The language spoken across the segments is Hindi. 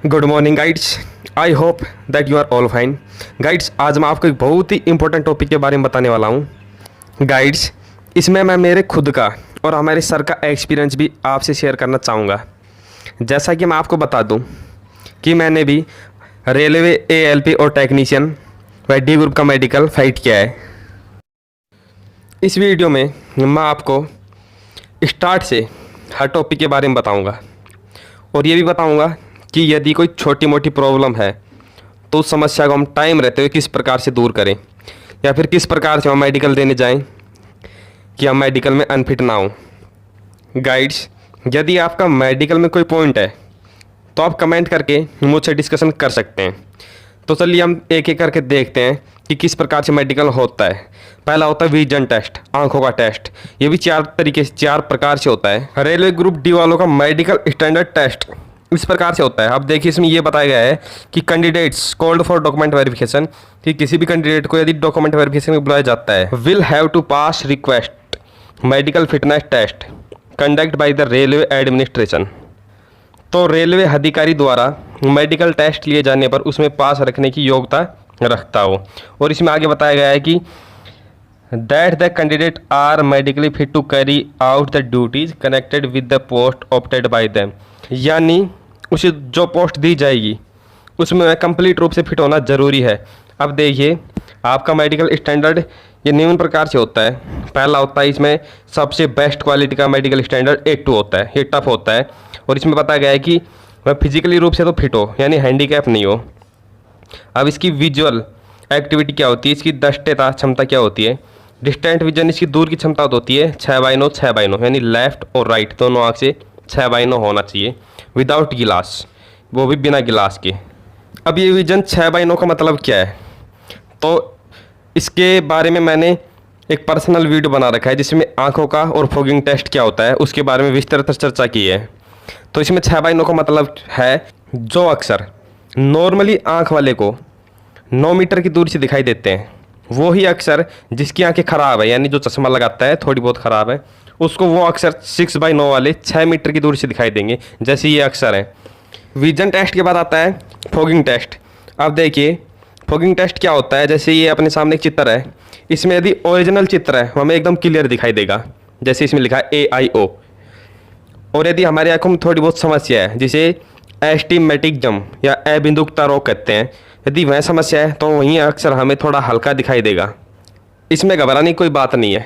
Good morning guides. I hope that you are all fine. Guides, आज मैं आपको एक बहुत ही इंपॉर्टेंट टॉपिक के बारे में बताने वाला हूँ। गाइड्स, इसमें मैं मेरे खुद का और हमारे सर का एक्सपीरियंस भी आपसे शेयर करना चाहूँगा। जैसा कि मैं आपको बता दूँ कि मैंने भी रेलवे ALP और टेक्नीशियन व D ग्रुप का मेडिकल फाइट किया है। इस वीडियो में मैं आपको स्टार्ट से हर टॉपिक के बारे में बताऊँगा और ये भी बताऊँगा कि यदि कोई छोटी मोटी प्रॉब्लम है तो उस समस्या को हम टाइम रहते हुए किस प्रकार से दूर करें, या फिर किस प्रकार से हम मेडिकल देने जाएं कि हम मेडिकल में अनफिट ना हों। गाइड्स, यदि आपका मेडिकल में कोई पॉइंट है तो आप कमेंट करके मुझसे डिस्कशन कर सकते हैं। तो चलिए हम एक एक करके देखते हैं कि किस प्रकार से मेडिकल होता है। पहला होता है विजन टेस्ट, आंखों का टेस्ट। ये भी चार प्रकार से होता है। रेलवे ग्रुप डी वालों का मेडिकल स्टैंडर्ड टेस्ट इस प्रकार से होता है। अब देखिए, इसमें ये बताया गया है कि candidates called for document verification, कि किसी भी कैंडिडेट को यदि डॉक्यूमेंट वेरिफिकेशन में बुलाया जाता है, will have to pass request medical fitness test conduct by the railway administration. तो रेलवे अधिकारी द्वारा मेडिकल टेस्ट लिए जाने पर उसमें पास रखने की योग्यता रखता हो। और इसमें आगे बताया गया है कि that the candidate are medically fit to carry out the duties connected with the post opted by them, यानी उसे जो पोस्ट दी जाएगी उसमें कंप्लीट रूप से फिट होना ज़रूरी है। अब देखिए, आपका मेडिकल स्टैंडर्ड ये निम्न प्रकार से होता है। पहला होता है, इसमें सबसे बेस्ट क्वालिटी का मेडिकल स्टैंडर्ड A2 होता है, ये टफ होता है। और इसमें बताया गया है कि वह फिजिकली रूप से तो फिट हो, यानी हैंडीकैप नहीं हो। अब इसकी विजुअल एक्टिविटी क्या होती है, इसकी दृष्टता क्षमता क्या होती है। डिस्टेंट विजन, इसकी दूर की क्षमता होती है 6/9, यानी लेफ्ट और राइट दोनों आँख से 6/9 होना चाहिए, विदाउट गिलास, वो भी बिना गिलास के। अब ये विजन 6/9 का मतलब क्या है, तो इसके बारे में मैंने एक पर्सनल वीडियो बना रखा है जिसमें आंखों का और फॉगिंग टेस्ट क्या होता है उसके बारे में विस्तृत चर्चा की है। तो इसमें 6/9 का मतलब है जो अक्सर नॉर्मली आंख वाले को 9 मीटर की दूरी से दिखाई देते हैं, वो ही अक्सर जिसकी आंखें ख़राब है, यानी जो चश्मा लगाता है थोड़ी बहुत ख़राब है, उसको वो अक्सर 6/9 वाले 6 मीटर की दूरी से दिखाई देंगे, जैसे ये अक्सर है। विजन टेस्ट के बाद आता है फॉगिंग टेस्ट। अब देखिए, फॉगिंग टेस्ट क्या होता है, जैसे ये अपने सामने एक चित्र है, इसमें यदि ओरिजिनल चित्र है हमें एकदम क्लियर दिखाई देगा, जैसे इसमें लिखा है AIO। और यदि हमारी आंखों में थोड़ी बहुत समस्या है, जिसे एस्टिमेटिज्म या अबिंदुकता रोग कहते हैं, यदि वह समस्या है तो वहीं अक्सर हमें थोड़ा हल्का दिखाई देगा। इसमें घबराने की कोई बात नहीं है,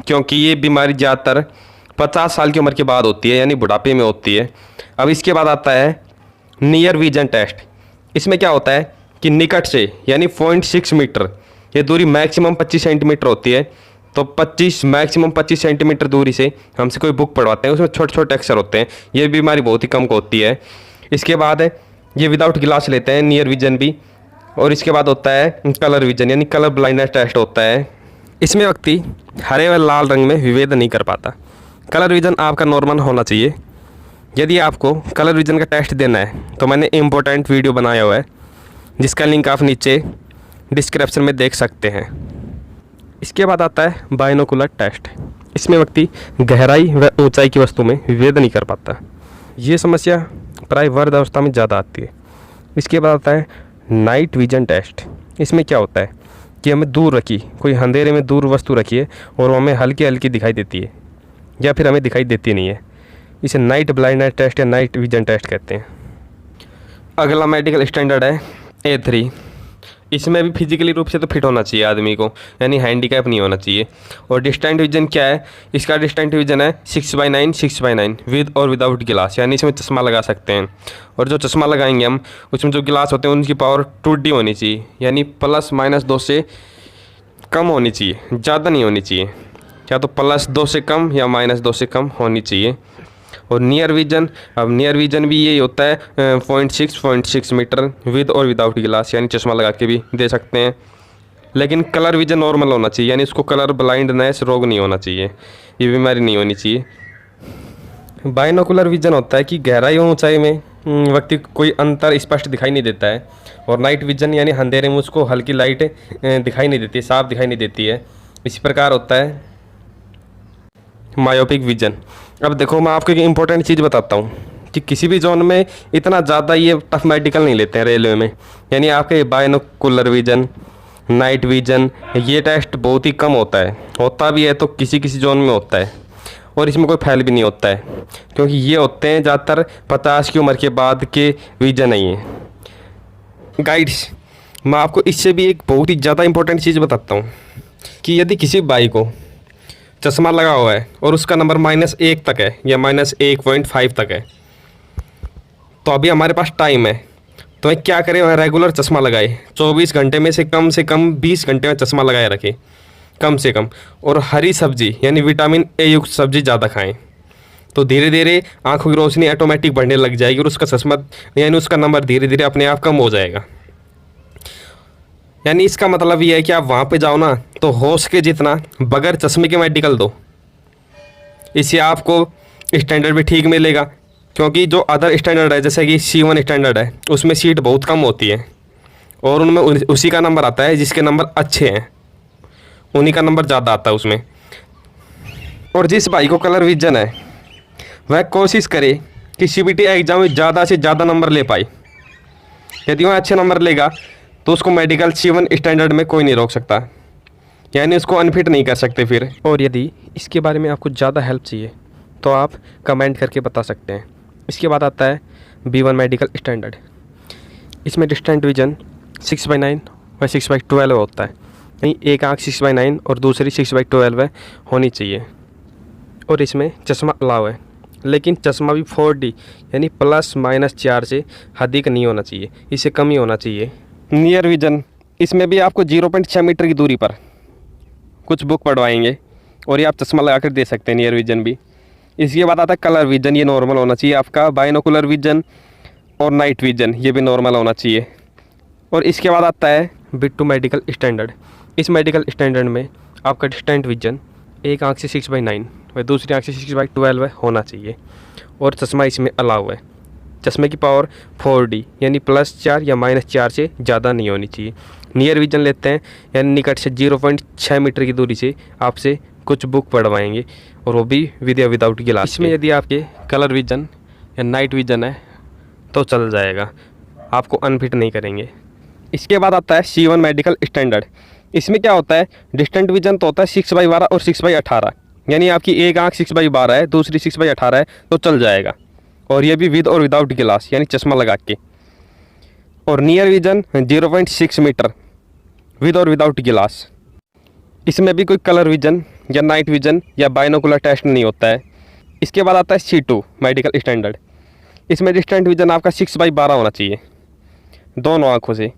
क्योंकि ये बीमारी ज़्यादातर 50 साल की उम्र के बाद होती है, यानी बुढ़ापे में होती है। अब इसके बाद आता है नियर विजन टेस्ट। इसमें क्या होता है कि निकट से, यानी 0.6 मीटर, ये दूरी मैक्सिमम 25 सेंटीमीटर होती है। तो मैक्सिमम 25 सेंटीमीटर दूरी से हमसे कोई बुक पढ़वाते हैं, उसमें छोटे छोटे अक्षर होते हैं, ये बीमारी बहुत ही कम को होती है। इसके बाद ये विदाउट गिलास लेते हैं, नियर विजन भी। और इसके बाद होता है कलर विजन, यानी कलर ब्लाइंडनेस टेस्ट होता है। इसमें व्यक्ति हरे व लाल रंग में विभेद नहीं कर पाता। कलर विजन आपका नॉर्मल होना चाहिए। यदि आपको कलर विजन का टेस्ट देना है तो मैंने इम्पोर्टेंट वीडियो बनाया हुआ है, जिसका लिंक आप नीचे डिस्क्रिप्शन में देख सकते हैं। इसके बाद आता है बाइनोकुलर टेस्ट। इसमें व्यक्ति गहराई व ऊंचाई की वस्तु में विभेद नहीं कर पाता। ये समस्या प्राय वृद्ध अवस्था में ज़्यादा आती है। इसके बाद आता है नाइट विजन टेस्ट। इसमें क्या होता है कि हमें दूर रखी कोई अंधेरे में दूर वस्तु रखिए और वो हमें हल्की हल्की दिखाई देती है, या फिर हमें दिखाई देती नहीं है। इसे नाइट ब्लाइंडनेस टेस्ट या नाइट विजन टेस्ट कहते हैं। अगला मेडिकल स्टैंडर्ड है A3। इसमें भी फिजिकली रूप से तो फिट होना चाहिए आदमी को, यानी हैंडीकैप नहीं होना चाहिए। और डिस्टेंट विजन क्या है, इसका डिस्टेंट विजन है 6/9 विद और विदाउट गिलास, यानी इसमें चश्मा लगा सकते हैं। और जो चश्मा लगाएंगे हम, उसमें जो गिलास होते हैं उनकी पावर 2D होनी चाहिए, यानी +-2 से कम होनी चाहिए, ज़्यादा नहीं होनी चाहिए। या तो +2 से कम या -2 से कम होनी चाहिए। और नियर विजन, अब नियर विजन भी यही होता है 0.6 मीटर विद और विदाउट गिलास, यानी चश्मा लगा के भी दे सकते हैं। लेकिन कलर विजन नॉर्मल होना चाहिए, यानी इसको कलर ब्लाइंडनेस रोग नहीं होना चाहिए, ये बीमारी नहीं होनी चाहिए। बाइनोकुलर विजन होता है कि गहराई और ऊंचाई में व्यक्ति को कोई अंतर स्पष्ट दिखाई नहीं देता है। और नाइट विजन यानी अंधेरे में उसको हल्की लाइट दिखाई नहीं देती, साफ दिखाई नहीं देती है। इसी प्रकार होता है मायोपिक विजन। अब देखो, मैं आपको एक इम्पोर्टेंट चीज़ बताता हूँ कि किसी भी जोन में इतना ज़्यादा ये टफ मेडिकल नहीं लेते हैं रेलवे में। यानी आपके बाइनोकुलर विजन, नाइट विजन, ये टेस्ट बहुत ही कम होता है। होता भी है तो किसी किसी जोन में होता है, और इसमें कोई फेल भी नहीं होता है, क्योंकि ये होते हैं ज़्यादातर 50 की उम्र के बाद के विजन नहीं है। गाइड्स, मैं आपको इससे भी एक बहुत ही ज़्यादा इंपॉर्टेंट चीज़ बताता हूँ कि यदि किसी भाई को चश्मा लगा हुआ है और उसका नंबर -1 तक है या -1.5 तक है, तो अभी हमारे पास टाइम है, तो वह क्या करें, वह रेगुलर चश्मा लगाए। 24 घंटे में से कम 20 घंटे में चश्मा लगाए रखें कम से कम। और हरी सब्जी यानी विटामिन ए युक्त सब्जी ज़्यादा खाएं, तो धीरे धीरे आंखों की रोशनी ऑटोमेटिक बढ़ने लग जाएगी और उसका चश्मा यानी उसका नंबर धीरे धीरे अपने आप कम हो जाएगा। यानी इसका मतलब ये है कि आप वहाँ पे जाओ ना, तो हो सके जितना बगैर चश्मे के मेडिकल दो। इससे आपको स्टैंडर्ड भी ठीक मिलेगा, क्योंकि जो अदर स्टैंडर्ड है जैसे कि C1 स्टैंडर्ड है, उसमें सीट बहुत कम होती है और उनमें उसी का नंबर आता है जिसके नंबर अच्छे हैं, उन्हीं का नंबर ज़्यादा आता है उसमें। और जिस भाई को कलर विजन है वह कोशिश करे कि CBT एग्ज़ाम में ज़्यादा से ज़्यादा नंबर ले पाए। यदि वह अच्छे नंबर लेगा तो उसको मेडिकल C1 स्टैंडर्ड में कोई नहीं रोक सकता, यानी उसको अनफिट नहीं कर सकते फिर। और यदि इसके बारे में आपको ज़्यादा हेल्प चाहिए तो आप कमेंट करके बता सकते हैं। इसके बाद आता है B1 मेडिकल स्टैंडर्ड। इसमें डिस्टेंट विजन 6/9 व 6/12 होता है, यानी एक आँख 6/9 और दूसरी 6/12 होनी चाहिए। और इसमें चश्मा अलाउ है, लेकिन चश्मा भी 4D यानी ±4 से अधिक नहीं होना चाहिए, इससे कम ही होना चाहिए। नियर विजन, इसमें भी आपको 0.6 मीटर की दूरी पर कुछ बुक पढ़वाएंगे और ये आप चश्मा लगा कर दे सकते हैं नियर विजन भी। इसके बाद आता है कलर विजन, ये नॉर्मल होना चाहिए आपका। बाइनोकुलर विजन और नाइट विजन ये भी नॉर्मल होना चाहिए। और इसके बाद आता है B2 मेडिकल स्टैंडर्ड। इस मेडिकल स्टैंडर्ड में आपका डिस्टेंट विजन एक आँख से 6/9 व दूसरी आँख से 6/12 होना चाहिए और चश्मा इसमें अलाउ है। चश्मे की पावर 4D यानी +4 या -4 से ज़्यादा नहीं होनी चाहिए। नियर विजन लेते हैं यानी निकट से 0.6 मीटर की दूरी से आपसे कुछ बुक पढ़वाएंगे और वो भी विद या विदाउट गिलास। इसमें यदि आपके कलर विजन या नाइट विजन है तो चल जाएगा, आपको अनफिट नहीं करेंगे। इसके बाद आता है C1 मेडिकल स्टैंडर्ड। इसमें क्या होता है, डिस्टेंट विजन तो होता है 6/12 और 6/18, यानी आपकी एक आँख 6/12 है, दूसरी 6/18 है तो चल जाएगा। और ये भी विद और विदाउट गिलास यानी चश्मा लगा के। और नियर विजन 0.6 मीटर विद और विदाउट गिलास। इसमें भी कोई कलर विजन या नाइट विजन या बाइनोकुलर टेस्ट नहीं होता है। इसके बाद आता है C2 मेडिकल स्टैंडर्ड। इसमें डिस्टेंट विजन आपका 6/12 होना चाहिए दोनों आँखों से,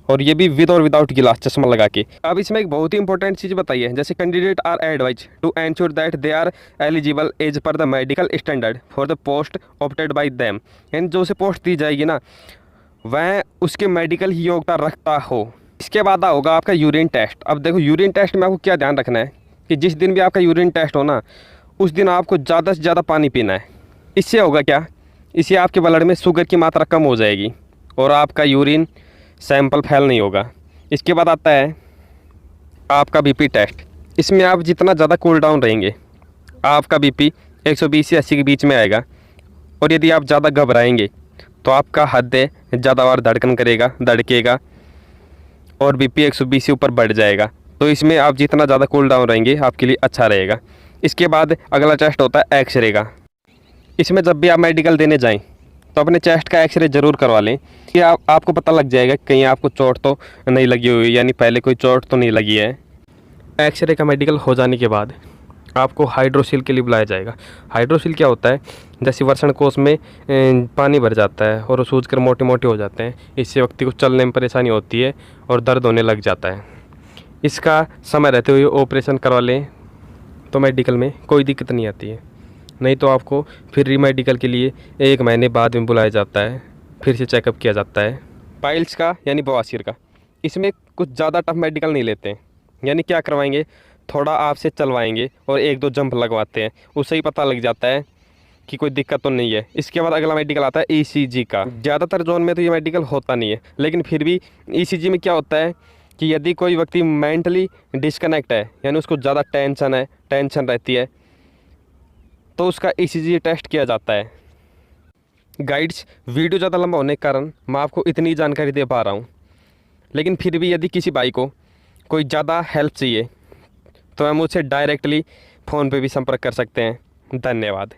और ये भी विद और विदाउट गिलास चश्मा लगा के। अब इसमें एक बहुत ही इंपॉर्टेंट चीज़ बताइए, जैसे candidate are advise to ensure that they are eligible as per the medical standard for the post opted by them. यानी जो उसे पोस्ट दी जाएगी ना, वह उसके मेडिकल ही योग्यता रखता हो। इसके बाद होगा आपका यूरिन टेस्ट। अब देखो यूरिन टेस्ट में आपको क्या ध्यान रखना है कि जिस दिन भी आपका यूरिन टेस्ट हो ना, उस दिन आपको ज़्यादा से ज़्यादा पानी पीना है। इससे होगा क्या, इससे आपके ब्लड में शुगर की मात्रा कम हो जाएगी और आपका यूरिन सैंपल फेल नहीं होगा। इसके बाद आता है आपका BP टेस्ट। इसमें आप जितना ज़्यादा कूल डाउन रहेंगे आपका BP 120 से 80 के बीच में आएगा। और यदि आप ज़्यादा घबराएंगे तो आपका हृदय ज़्यादा बार धड़कन करेगा, धड़केगा और BP 120 से ऊपर बढ़ जाएगा। तो इसमें आप जितना ज़्यादा कूल डाउन रहेंगे आपके लिए अच्छा रहेगा। इसके बाद अगला टेस्ट होता है एक्सरे का। इसमें जब भी आप मेडिकल देने जाएं तो अपने चेस्ट का एक्सरे ज़रूर करवा लें कि आपको पता लग जाएगा कहीं आपको चोट तो नहीं लगी हुई, यानी पहले कोई चोट तो नहीं लगी है। एक्सरे का मेडिकल हो जाने के बाद आपको हाइड्रोसील के लिए बुलाया जाएगा। हाइड्रोसील क्या होता है, जैसे वर्षण कोष में पानी भर जाता है और सूज कर मोटे मोटे हो जाते हैं, इससे व्यक्ति को चलने में परेशानी होती है और दर्द होने लग जाता है। इसका समय रहते हुए ऑपरेशन करवा लें तो मेडिकल में कोई दिक्कत नहीं आती है। नहीं तो आपको फिर रीमेडिकल के लिए 1 महीने बाद में बुलाया जाता है, फिर से चेकअप किया जाता है। पाइल्स का यानी बवासीर का, इसमें कुछ ज़्यादा टफ मेडिकल नहीं लेते हैं। यानी क्या करवाएंगे, थोड़ा आपसे चलवाएंगे और 1-2 जंप लगवाते हैं, उससे ही पता लग जाता है कि कोई दिक्कत तो नहीं है। इसके बाद अगला मेडिकल आता है ECG का। ज़्यादातर जोन में तो ये मेडिकल होता नहीं है, लेकिन फिर भी ECG में क्या होता है कि यदि कोई व्यक्ति मेंटली डिस्कनेक्ट है, यानी उसको ज़्यादा टेंशन रहती है, तो उसका ECG टेस्ट किया जाता है। गाइड्स वीडियो ज़्यादा लंबा होने के कारण मैं आपको इतनी जानकारी दे पा रहा हूँ, लेकिन फिर भी यदि किसी भाई को कोई ज़्यादा हेल्प चाहिए तो मैं मुझसे डायरेक्टली फ़ोन पे भी संपर्क कर सकते हैं। धन्यवाद।